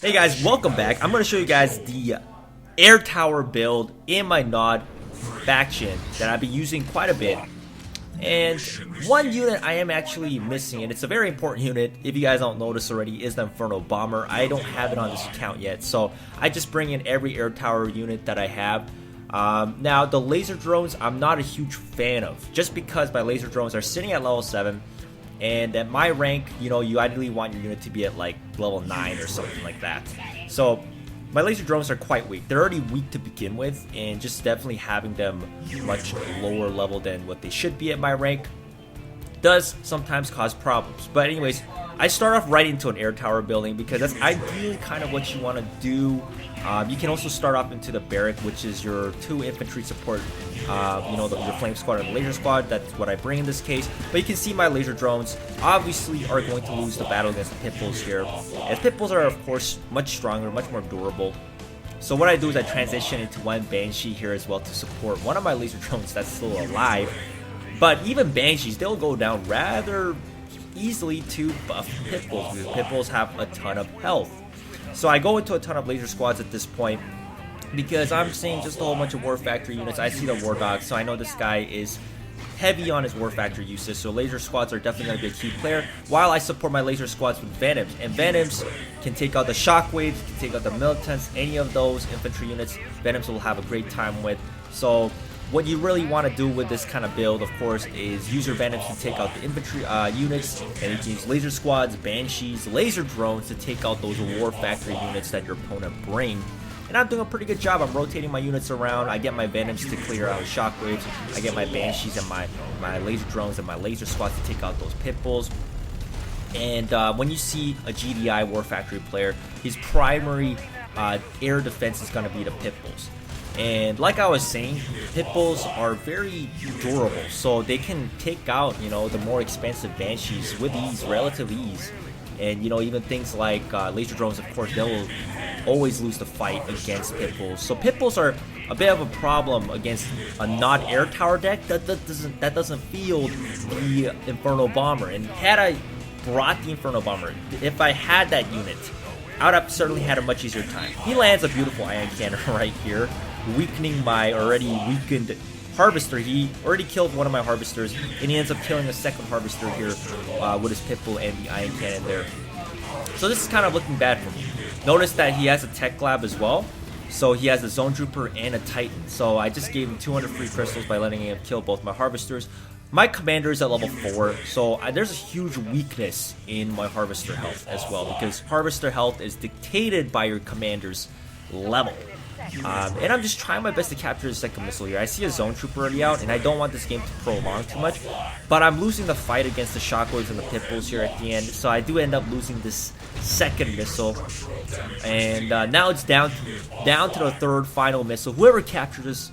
Hey guys, welcome back. I'm going to show you guys the air tower build in my Nod faction that I've been using quite a bit. And one unit I am actually missing, and it's a very important unit, if you guys don't notice already, is the Inferno Bomber. I don't have it on this account yet, so I just bring in every air tower unit that I have. Now, the laser drones, I'm not a huge fan of, just because my laser drones are sitting at level 7. And at my rank, you know, you ideally want your unit to be at like level 9 or something like that. So my laser drones are quite weak. They're already weak to begin with, and just definitely having them much lower level than what they should be at my rank does sometimes cause problems. But anyways, I start off right into an air tower building because that's ideally kind of what you want to do. You can also start off into the barrack, which is your 2 infantry support, you know, your flame squad and the laser squad. That's what I bring in this case. But you can see my laser drones obviously are going to lose the battle against the pit bulls here. And pit bulls are, of course, much stronger, much more durable. So what I do is I transition into one Banshee here as well to support one of my laser drones that's still alive. But even Banshees, they'll go down rather easily to buff pit bulls, because pit bulls have a ton of health. So I go into a ton of laser squads at this point because I'm seeing just a whole bunch of War Factory units. I see the War Dogs, so I know this guy is heavy on his War Factory usage, so laser squads are definitely going to be a key player, while I support my laser squads with Venoms. And Venoms can take out the Shockwaves, can take out the Militants, any of those infantry units, Venoms will have a great time with. So what you really want to do with this kind of build, of course, is use your Venoms to take out the infantry units, and you can use laser squads, Banshees, laser drones to take out those War Factory units that your opponent bring. And I'm doing a pretty good job. I'm rotating my units around. I get my Venoms to clear out Shockwaves. I get my Banshees and my laser drones and my laser squads to take out those pit bulls. And when you see a GDI War Factory player, his primary air defense is going to be the pit bulls. And like I was saying, pit bulls are very durable, so they can take out, you know, the more expensive Banshees with ease, relative ease. And, you know, even things like laser drones, of course, they will always lose the fight against pit bulls. So pit bulls are a bit of a problem against a not air tower deck that doesn't field the Inferno Bomber. And had I brought the Inferno Bomber, if I had that unit, I would have certainly had a much easier time. He lands a beautiful ion cannon right here, weakening my already weakened Harvester. He already killed one of my Harvesters, and he ends up killing a second Harvester here with his pit bull and the ion cannon there. So this is kind of looking bad for me. Notice that he has a tech lab as well, so he has a Zone Trooper and a Titan. So I just gave him 200 free crystals by letting him kill both my Harvesters. My commander is at level 4, so there's a huge weakness in my Harvester health as well, because Harvester health is dictated by your commander's level. And I'm just trying my best to capture the second missile here. I see a Zone Trooper already out, and I don't want this game to prolong too much, but I'm losing the fight against the Shockwaves and the pit bulls here at the end, so I do end up losing this second missile. And now it's down to the third final missile. Whoever captures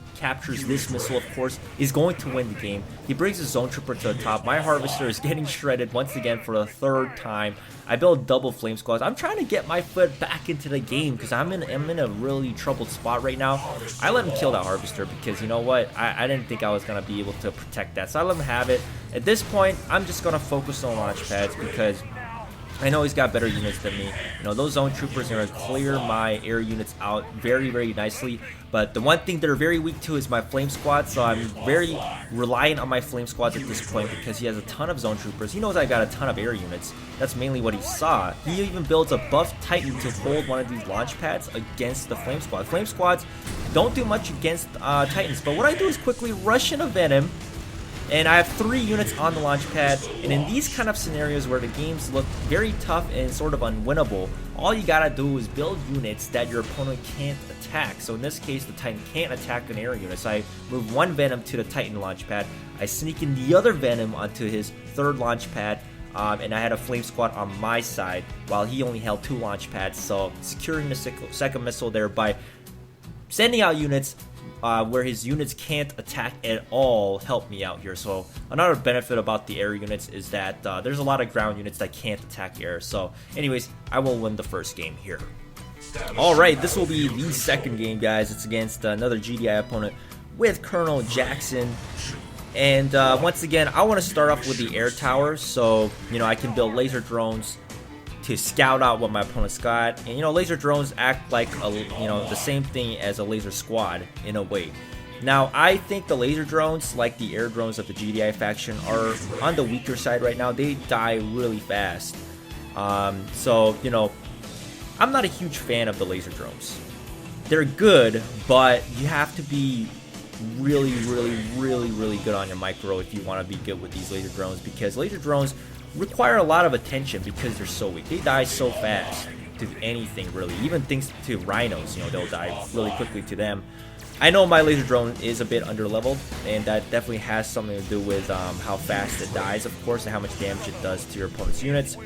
this missile, of course, is going to win the game. He brings his Zone Trooper to the top. My Harvester is getting shredded once again for the third time. I build double flame squads. I'm trying to get my foot back into the game because I'm in a really troubled spot right now. I let him kill that Harvester because, you know what, I didn't think I was going to be able to protect that, so I let him have it. At this point, I'm just going to focus on launch pads because I know he's got better units than me. You know, those Zone Troopers are going to clear my air units out very, very nicely. But the one thing they're very weak to is my Flame Squad, so I'm very reliant on my Flame Squads at this point because he has a ton of Zone Troopers. He knows I got a ton of air units. That's mainly what he saw. He even builds a buff Titan to hold one of these launch pads against the Flame Squad. Flame Squads don't do much against Titans, but what I do is quickly rush in a Venom. And I have 3 units on the launch pad, and in these kind of scenarios where the games look very tough and sort of unwinnable, all you gotta do is build units that your opponent can't attack. So in this case, the Titan can't attack an air unit, so I move one Venom to the Titan launch pad, I sneak in the other Venom onto his third launch pad, and I had a Flame Squad on my side, while he only held 2 launch pads, so securing the second missile there by sending out units where his units can't attack at all helped me out here. So another benefit about the air units is that there's a lot of ground units that can't attack air. So anyways, I will win the first game here. Alright, this will be the second game, guys. It's against another GDI opponent with Colonel Jackson. And once again, I want to start off with the air tower, so you know I can build laser drones to scout out what my opponent's got. And laser drones act like the same thing as a laser squad in a way. Now, I think the laser drones, like the air drones of the GDI faction, are on the weaker side right now. They die really fast. So, I'm not a huge fan of the laser drones. They're good, but you have to be really good on your micro if you want to be good with these laser drones, because laser drones require a lot of attention because they're so weak. They die so fast to anything, really. Even things to rhinos, they'll die really quickly to them. I know my laser drone is a bit underleveled, and that definitely has something to do with how fast it dies, of course, and how much damage it does to your opponent's units.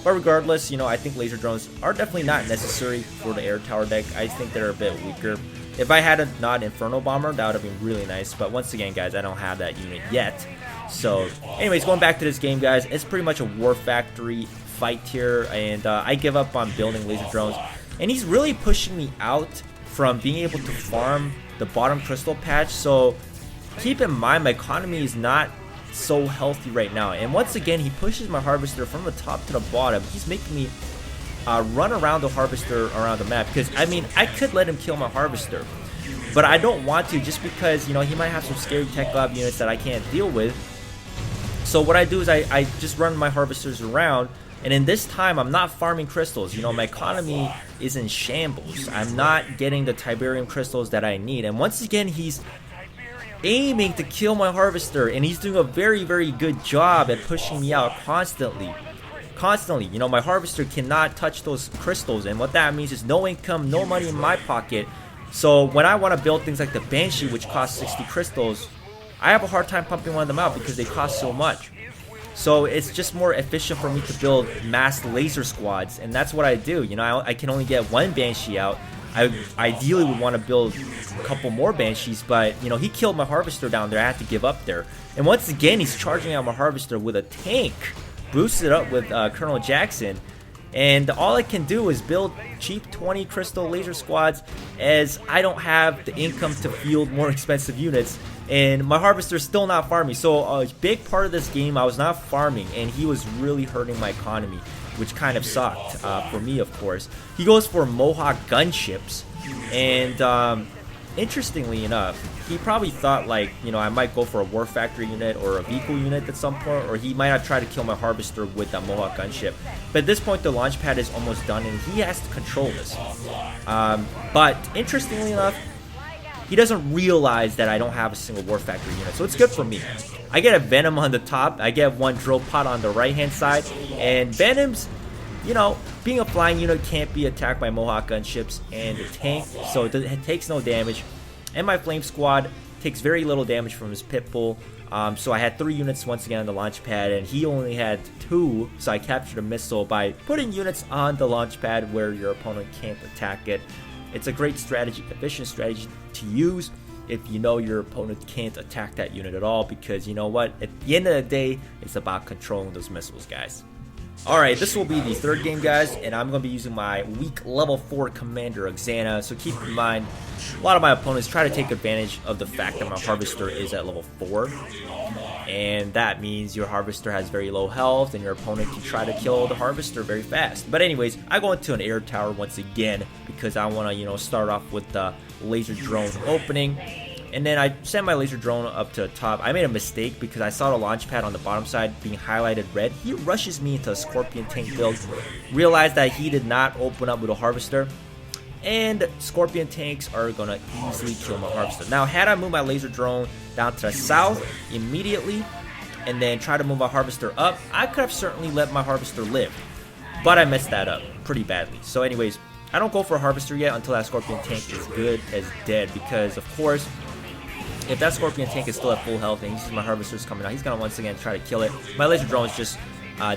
But regardless, I think laser drones are definitely not necessary for the air tower deck. I think they're a bit weaker. If I had a not Inferno Bomber, that would have been really nice. But once again, guys, I don't have that unit yet. So, anyways, going back to this game, guys, it's pretty much a War Factory fight here. And I give up on building laser drones. And he's really pushing me out from being able to farm the bottom crystal patch. So, keep in mind, my economy is not so healthy right now. And once again, he pushes my Harvester from the top to the bottom. He's making me run around the Harvester around the map, because I could let him kill my Harvester, but I don't want to, just because he might have some scary tech lab units that I can't deal with. So what I do is I just run my Harvesters around, and in this time I'm not farming crystals. My economy is in shambles. I'm not getting the Tiberium crystals that I need, and once again he's aiming to kill my Harvester, and he's doing a very good job at pushing me out constantly. My Harvester cannot touch those crystals, and what that means is no income, no money in my pocket. So when I want to build things like the Banshee, which costs 60 crystals, I have a hard time pumping one of them out because they cost so much. So it's just more efficient for me to build mass laser squads, and that's what I do. I can only get one Banshee out. I ideally would want to build a couple more Banshees, but he killed my Harvester down there. I had to give up there. And once again, he's charging out my Harvester with a tank, boosted up with Colonel Jackson, and all I can do is build cheap 20 crystal laser squads, as I don't have the income to field more expensive units, and my Harvester's still not farming. So a big part of this game I was not farming, and he was really hurting my economy, which kind of sucked for me, of course. He goes for Mohawk gunships, and interestingly enough, he probably thought I might go for a War Factory unit or a vehicle unit at some point, or he might have tried to kill my Harvester with that Mohawk gunship. But at this point, the launch pad is almost done, and he has to control this. But interestingly enough, he doesn't realize that I don't have a single War Factory unit, so it's good for me. I get a Venom on the top, I get one Drill Pod on the right-hand side, and Venoms, being a flying unit, can't be attacked by Mohawk gunships and the tank, so it takes no damage. And my Flame Squad takes very little damage from his Pitbull. So I had 3 units once again on the launch pad, and he only had 2, so I captured a missile by putting units on the launch pad where your opponent can't attack it. It's a great strategy, efficient strategy to use if your opponent can't attack that unit at all, because you know what? At the end of the day, it's about controlling those missiles, guys. Alright, this will be the third game, guys, and I'm going to be using my weak level 4 commander, Xana. So keep in mind, a lot of my opponents try to take advantage of the fact that my Harvester is at level 4. And that means your Harvester has very low health, and your opponent can try to kill the Harvester very fast. But anyways, I go into an air tower once again, because I want to, start off with the laser drone opening. And then I send my laser drone up to the top. I made a mistake because I saw the launch pad on the bottom side being highlighted red. He rushes me into a Scorpion tank build. Realized that he did not open up with a Harvester. And Scorpion tanks are going to easily kill my Harvester. Now, had I moved my laser drone down to the south immediately and then try to move my Harvester up, I could have certainly let my Harvester live. But I messed that up pretty badly. So anyways, I don't go for a Harvester yet until that Scorpion tank is good as dead, because of course, if that Scorpion tank is still at full health and he sees my Harvesters coming out, he's going to once again try to kill it. My laser drones just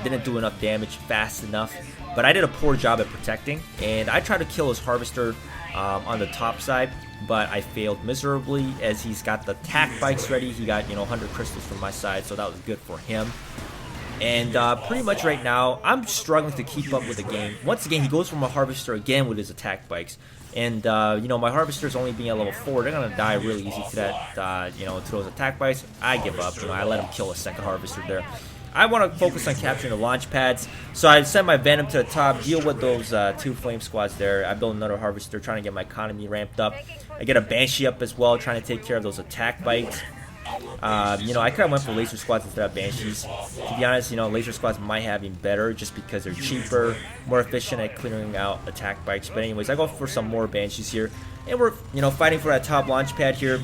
didn't do enough damage fast enough, but I did a poor job at protecting, and I tried to kill his Harvester on the top side, but I failed miserably, as he's got the tack bikes ready. He got 100 crystals from my side, so that was good for him. And pretty much right now, I'm struggling to keep up with the game. Once again, he goes for my Harvester again with his attack bikes. And, my Harvesters only being at level 4, they're going to die really easy to that, to those attack bikes. I give up. I let him kill a second Harvester there. I want to focus on capturing the launch pads. So I send my Venom to the top, deal with those 2 flame squads there. I build another harvester, trying to get my economy ramped up. I get a Banshee up as well, trying to take care of those attack bites. You know, I could have went for laser squads instead of Banshees. To be honest, you know, laser squads might have been better just because they're cheaper, more efficient at clearing out attack bikes. But anyways, I go for some more Banshees here. And we're, you know, fighting for that top launch pad here.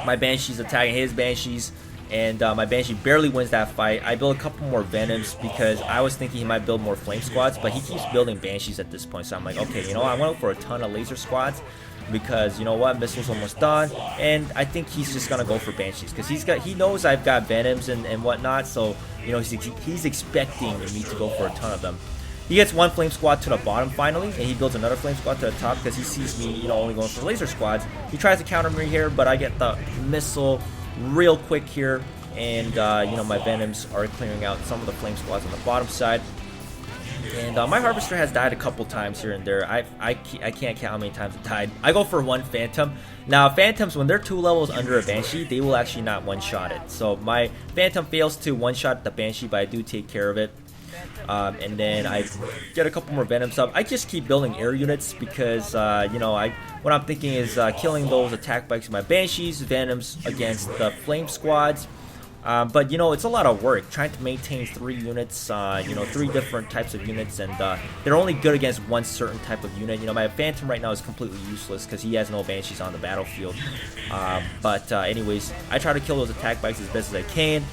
My Banshee's attacking his Banshees. And my Banshee barely wins that fight. I build a couple more Venoms because I was thinking he might build more Flame Squads. But he keeps building Banshees at this point. So I'm like, okay, you know, I went for a ton of laser squads. Because you know what, Missile's almost done, and I think he's just gonna go for Banshees because he knows I've got Venoms and whatnot, so you know he's expecting me to go for a ton of them. He gets 1 flame squad to the bottom finally, and he builds another flame squad to the top because he sees me, you know, only going for laser squads. He tries to counter me here, but I get the missile real quick here, and you know, my Venoms are clearing out some of the flame squads on the bottom side. And my Harvester has died a couple times here and there. I can't count how many times it died. I go for 1 Phantom. Now, Phantoms, when they're 2 levels under a Banshee, they will actually not one-shot it. So my Phantom fails to one-shot the Banshee, but I do take care of it. And then I get a couple more Venoms up. I just keep building air units because, you know, what I'm thinking is killing those attack bikes with my Banshees, Venoms against the Flame Squads. But you know, it's a lot of work trying to maintain 3 units, you know, 3 different types of units, and they're only good against one certain type of unit. You know, my Phantom right now is completely useless because he has no Banshees on the battlefield. But anyways, I try to kill those attack bikes as best as I can,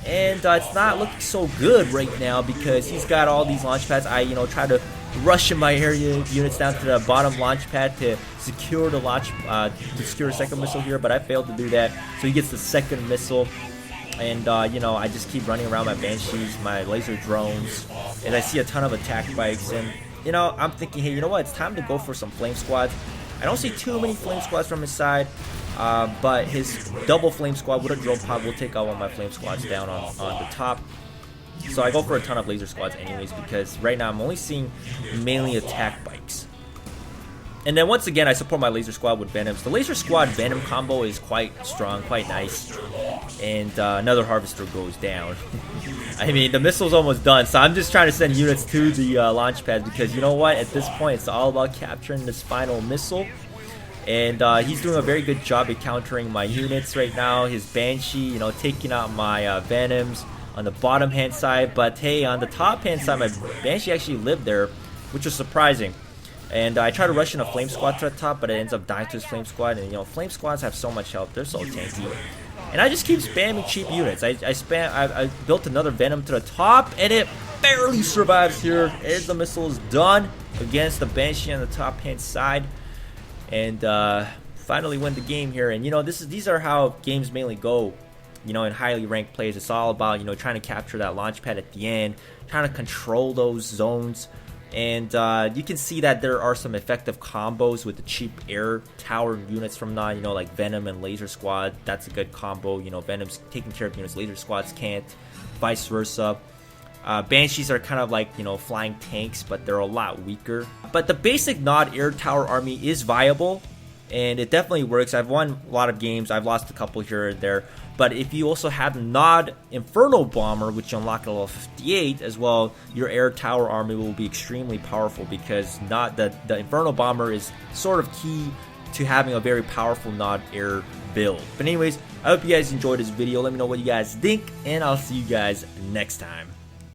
and it's not looking so good right now because he's got all these launch pads. I, you know, try to rush in my area units down to the bottom launch pad to secure the launch, to secure a second missile here, but I failed to do that. So he gets the second missile. And, you know, I just keep running around my Banshees, my laser drones, and I see a ton of attack bikes, and, you know, I'm thinking, hey, you know what, it's time to go for some flame squads. I don't see too many flame squads from his side, but his double flame squad with a drone pod will take out one of my flame squads down on the top. So I go for a ton of laser squads anyways, because right now I'm only seeing mainly attack bikes. And then once again, I support my laser squad with Venoms. The laser squad Venom combo is quite strong, quite nice. And another harvester goes down. I mean, the missile's almost done, so I'm just trying to send units to the launch pads because you know what? At this point, it's all about capturing this final missile. And he's doing a very good job at countering my units right now. His Banshee, you know, taking out my Venoms on the bottom hand side. But hey, on the top hand side, my Banshee actually lived there, which was surprising. And I try to rush in a flame squad to the top, but it ends up dying to his flame squad. And you know, flame squads have so much health; they're so tanky. And I just keep spamming cheap units. I built another Venom to the top, and it barely survives here as the missile is done against the Banshee on the top hand side, and finally win the game here. And you know, these are how games mainly go. You know, in highly ranked plays, it's all about, you know, trying to capture that launch pad at the end, trying to control those zones. And you can see that there are some effective combos with the cheap air tower units from now, you know, like Venom and Laser Squad. That's a good combo. You know, Venom's taking care of units Laser Squads can't, vice versa. Banshees are kind of like, you know, flying tanks, but they're a lot weaker. But the basic Nod air tower army is viable, and it definitely works. I've won a lot of games. I've lost a couple here and there. But if you also have the Nod Inferno Bomber, which you unlock at level 58 as well, your air tower army will be extremely powerful because the Inferno Bomber is sort of key to having a very powerful Nod air build. But anyways, I hope you guys enjoyed this video. Let me know what you guys think, and I'll see you guys next time.